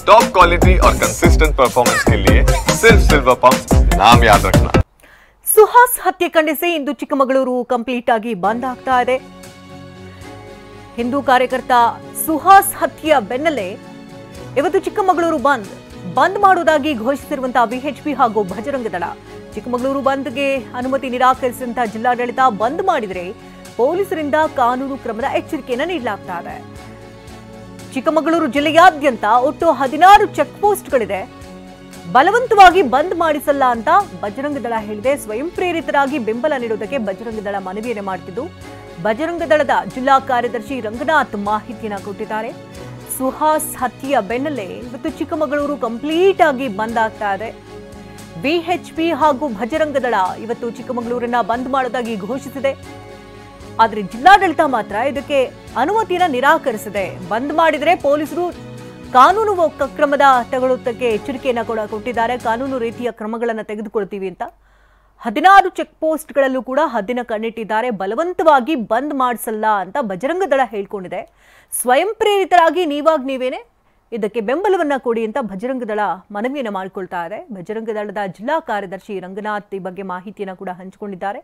Top quality और consistent performance के लिए सिर्फ सिल्वर पंप नाम याद रखना। ಸುಹಾಸ್ ಹತ್ಯೆ ಖಂಡಿಸಿ ಇಂದು ಚಿಕ್ಕಮಗಳೂರು ಕಂಪ್ಲೀಟ್ ಆಗಿ ಬಂದ್ ಆಗ್ತಾ ಇದೆ. ಹಿಂದೂ ಕಾರ್ಯಕರ್ತ ಸುಹಾಸ್ ಹತ್ಯೆಯ ಬೆನ್ನಲ್ಲೇ ಇವತ್ತು ಚಿಕ್ಕಮಗಳೂರು ಬಂದ್ ಮಾಡುವುದಾಗಿ ಘೋಷಿಸಿರುವಂತಹ ವಿಎಚ್ಪಿ ಹಾಗೂ ಬಜರಂಗ ದಳ. ಚಿಕ್ಕಮಗಳೂರು ಬಂದ್ಗೆ ಅನುಮತಿ ನಿರಾಕರಿಸಿದಂತಹ ಜಿಲ್ಲಾಡಳಿತ ಬಂದ್ ಮಾಡಿದರೆ ಪೊಲೀಸರಿಂದ ಕಾನೂನು ಕ್ರಮದ ಎಚ್ಚರಿಕೆಯನ್ನು ನೀಡಲಾಗ್ತಾ ಇದೆ. ಚಿಕ್ಕಮಗಳೂರು ಜಿಲ್ಲೆಯಾದ್ಯಂತ ಒಟ್ಟು 16 ಚೆಕ್ ಪೋಸ್ಟ್ಗಳಿದೆ. ಬಲವಂತವಾಗಿ ಬಂದ್ ಮಾಡಿಸಲ್ಲ ಅಂತ ಬಜರಂಗ ದಳ ಹೇಳಿದೆ. ಸ್ವಯಂ ಪ್ರೇರಿತರಾಗಿ ಬೆಂಬಲ ನೀಡುವುದಕ್ಕೆ ಬಜರಂಗ ದಳ ಮನವಿಯನ್ನು ಮಾಡುತ್ತಿದ್ದು, ಬಜರಂಗ ದಳದ ಜಿಲ್ಲಾ ಕಾರ್ಯದರ್ಶಿ ರಂಗನಾಥ್ ಮಾಹಿತಿಯನ್ನು ಕೊಟ್ಟಿದ್ದಾರೆ. ಸುಹಾಸ್ ಹತ್ಯೆಯ ಬೆನ್ನಲ್ಲೇ ಇವತ್ತು ಚಿಕ್ಕಮಗಳೂರು ಕಂಪ್ಲೀಟ್ ಆಗಿ ಬಂದ್ ಆಗ್ತಾ ಇದೆ. ವಿಎಚ್ಪಿ ಹಾಗೂ ಬಜರಂಗ ದಳ ಇವತ್ತು ಚಿಕ್ಕಮಗಳೂರನ್ನ ಬಂದ್ ಮಾಡೋದಾಗಿ ಘೋಷಿಸಿದೆ. ಆದರೆ ಜಿಲ್ಲಾಡಳಿತ ಮಾತ್ರ ಇದಕ್ಕೆ ಅನುಮತಿಯನ್ನು ನಿರಾಕರಿಸಿದೆ. ಬಂದ್ ಮಾಡಿದರೆ ಪೊಲೀಸರು ಕಾನೂನು ಕ್ರಮದ ತಗೊಳ್ಳೋದಕ್ಕೆ ಎಚ್ಚರಿಕೆಯನ್ನು ಕೂಡ ಕೊಟ್ಟಿದ್ದಾರೆ. ಕಾನೂನು ರೀತಿಯ ಕ್ರಮಗಳನ್ನು ತೆಗೆದುಕೊಳ್ತೀವಿ ಅಂತ 16 ಚೆಕ್ ಪೋಸ್ಟ್ಗಳಲ್ಲೂ ಕೂಡ ಹದ್ದಿನ ಕಣ್ಣಿಟ್ಟಿದ್ದಾರೆ. ಬಲವಂತವಾಗಿ ಬಂದ್ ಮಾಡಿಸಲ್ಲ ಅಂತ ಬಜರಂಗ ದಳ ಹೇಳ್ಕೊಂಡಿದೆ. ಸ್ವಯಂ ಪ್ರೇರಿತರಾಗಿ ನೀವೇನೆ ಇದಕ್ಕೆ ಬೆಂಬಲವನ್ನ ಕೊಡಿ ಅಂತ ಬಜರಂಗ ದಳ ಮನವಿಯನ್ನು ಮಾಡಿಕೊಳ್ತಾ ಇದೆ. ಬಜರಂಗ ದಳದ ಜಿಲ್ಲಾ ಕಾರ್ಯದರ್ಶಿ ರಂಗನಾಥ್ ಈ ಬಗ್ಗೆ ಮಾಹಿತಿಯನ್ನು ಕೂಡ ಹಂಚಿಕೊಂಡಿದ್ದಾರೆ.